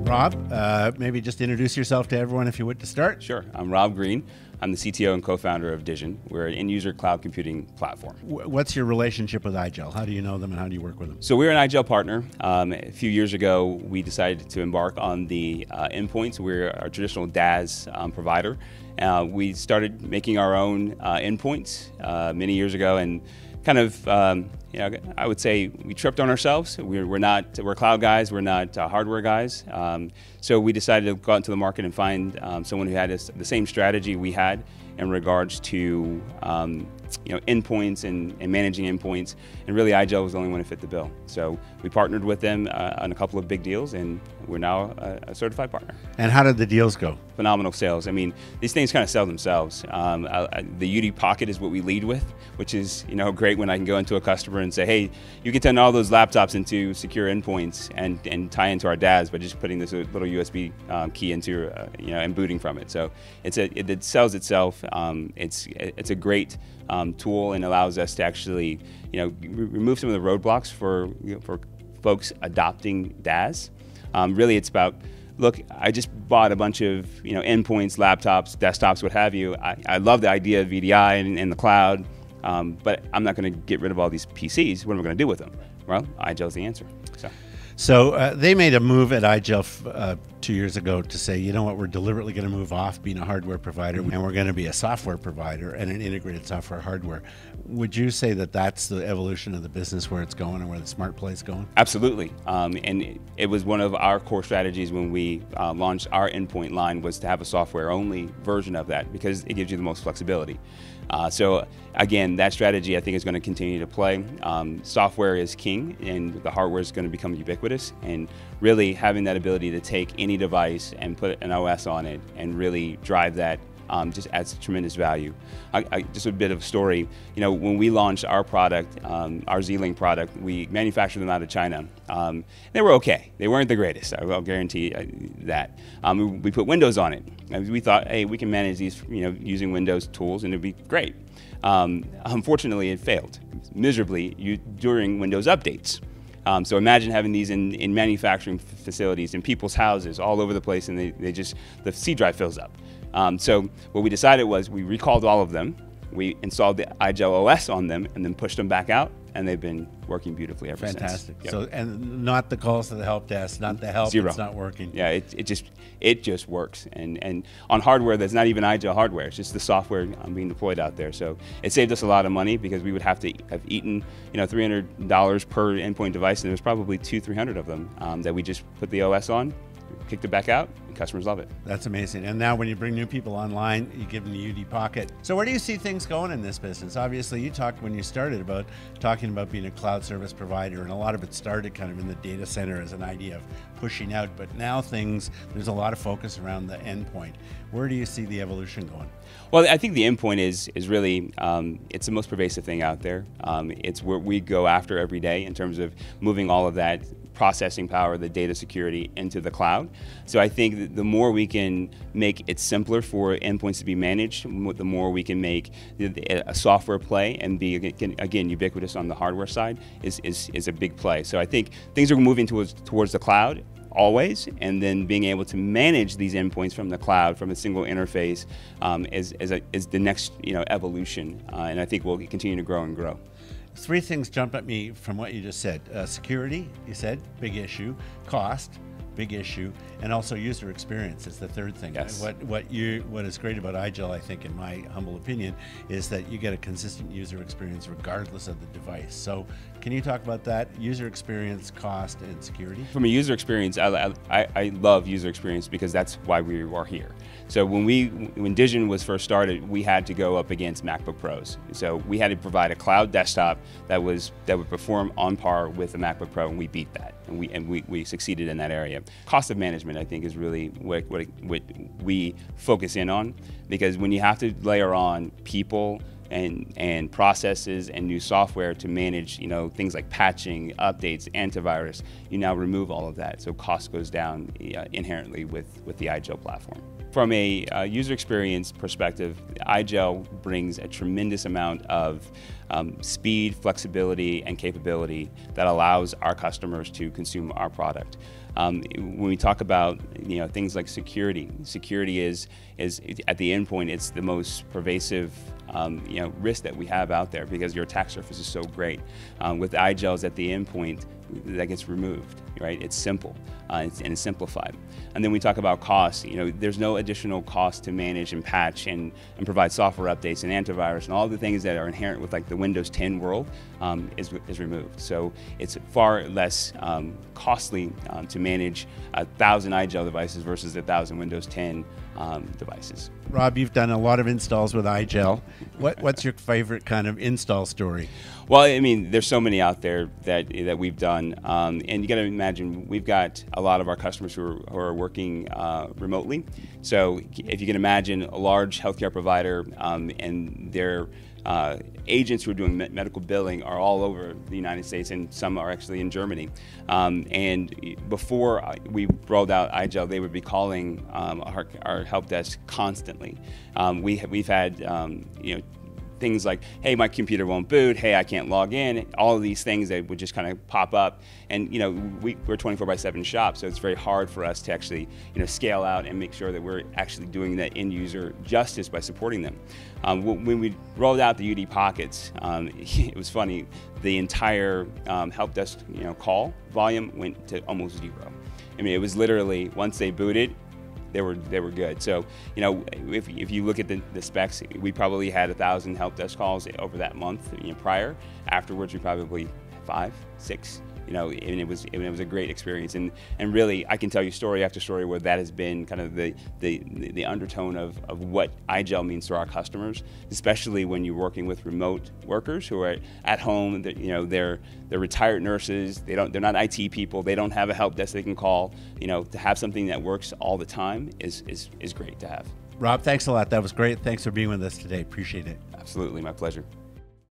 Rob, maybe just introduce yourself to everyone if you would to start. Sure. I'm Rob Green. I'm the CTO and co-founder of Dizzion. We're an end-user cloud computing platform. What's your relationship with IGEL? How do you know them and how do you work with them? So we're an IGEL partner. A few years ago, we decided to embark on the endpoints. We're a traditional DAS provider. We started making our own endpoints many years ago, and kind of, I would say we tripped on ourselves. We're cloud guys, we're not hardware guys. So we decided to go out into the market and find someone who had the same strategy we had in regards to endpoints and managing endpoints, and really IGEL was the only one who fit the bill. So we partnered with them on a couple of big deals, and we're now a certified partner. And how did the deals go? Phenomenal sales. I mean, these things kind of sell themselves. The UD Pocket is what we lead with, which is great when I can go into a customer and say, hey, you can turn all those laptops into secure endpoints and tie into our DAS by just putting this little USB key into and booting from it. So it sells itself. It's a great tool and allows us to actually remove some of the roadblocks for folks adopting DAS. Really, it's about, look, I just bought a bunch of endpoints, laptops, desktops, what have you. I love the idea of VDI and the cloud, but I'm not going to get rid of all these PCs. What am I going to do with them? Well, IGEL's the answer. So they made a move at IGEL 2 years ago to say, you know what, we're deliberately going to move off being a hardware provider and we're going to be a software provider and an integrated software hardware. Would you say that that's the evolution of the business, where it's going and where the smart play is going? Absolutely. And it was one of our core strategies when we launched our endpoint line, was to have a software-only version of that because it gives you the most flexibility. So again, that strategy I think is going to continue to play. Software is king and the hardware is going to become ubiquitous, and really having that ability to take any device and put an OS on it and really drive that just adds tremendous value. Just a bit of a story, when we launched our product, our Z-Link product, we manufactured them out of China. They were okay. They weren't the greatest, I'll guarantee that. We put Windows on it. And we thought, hey, we can manage these using Windows tools and it'd be great. Unfortunately, it failed miserably during Windows updates. So imagine having these in manufacturing facilities, in people's houses, all over the place, and the C drive fills up. So what we decided was we recalled all of them, we installed the IGEL OS on them, and then pushed them back out, and they've been working beautifully ever since. Fantastic. Yep. So, and not the calls to the help desk, not the help, Zero. It's not working. Yeah, it just works. And on hardware that's not even IGEL hardware, it's just the software being deployed out there. So it saved us a lot of money because we would have to have eaten $300 per endpoint device, and there's probably 200-300 of them that we just put the OS on, kicked it back out, and customers love it. That's amazing. And now when you bring new people online, you give them the UD Pocket. So where do you see things going in this business? Obviously, you talked when you started about talking about being a cloud service provider, and a lot of it started kind of in the data center as an idea of pushing out, but now there's a lot of focus around the endpoint. Where do you see the evolution going? Well, I think the endpoint is really, it's the most pervasive thing out there. It's where we go after every day in terms of moving all of that processing power, the data security into the cloud. So I think that the more we can make it simpler for endpoints to be managed, the more we can make a software play and be, again, ubiquitous on the hardware side is a big play. So I think things are moving towards the cloud always, and then being able to manage these endpoints from the cloud, from a single interface, is the next evolution, and I think we'll continue to grow and grow. Three things jump at me from what you just said. Security, you said, big issue. Cost, big issue. And also user experience is the third thing. Yes. What is great about IGEL, I think, in my humble opinion, is that you get a consistent user experience regardless of the device. So can you talk about that? User experience, cost, and security? From a user experience, I love user experience because that's why we are here. So when Dizzion was first started, we had to go up against MacBook Pros. So we had to provide a cloud desktop that would perform on par with the MacBook Pro, and we beat that, and we succeeded in that area. Cost of management, I think, is really what we focus in on, because when you have to layer on people and processes and new software to manage things like patching, updates, antivirus, you now remove all of that, so cost goes down inherently with the IGEL platform. From a user experience perspective, IGEL brings a tremendous amount of speed, flexibility, and capability that allows our customers to consume our product. When we talk about things like security is at the endpoint. It's the most pervasive risk that we have out there because your attack surface is so great. With IGELs at the endpoint, that gets removed, right? It's simple and it's simplified. And then we talk about cost. There's no additional cost to manage and patch and provide software updates and antivirus and all the things that are inherent with like the Windows 10 world is removed. So it's far less costly to manage 1,000 IGEL devices versus 1,000 Windows 10 devices. Rob, you've done a lot of installs with IGEL. What's your favorite kind of install story? Well, I mean, there's so many out there that we've done, and you got to imagine we've got a lot of our customers who are working remotely. So if you can imagine a large healthcare provider and their agents who are doing medical billing are all over the United States, and some are actually in Germany. And before we rolled out IGEL, they would be calling our help desk constantly. We've had things like, hey, my computer won't boot, hey, I can't log in, all of these things that would just kind of pop up. And we're 24/7 shop, so it's very hard for us to actually scale out and make sure that we're actually doing that end user justice by supporting them. When we rolled out the UD Pockets, it was funny, the entire help desk call volume went to almost zero. I mean, it was literally, once they booted, they were good. So if you look at the specs, we probably had 1,000 help desk calls over that month prior. Afterwards, we probably 5, 6. And it was a great experience, and really I can tell you story after story where that has been kind of the undertone of what IGEL means to our customers, especially when you're working with remote workers who are at home. They're retired nurses. They're not IT people. They don't have a help desk they can call. To have something that works all the time is great to have. Rob, thanks a lot. That was great. Thanks for being with us today. Appreciate it. Absolutely, my pleasure.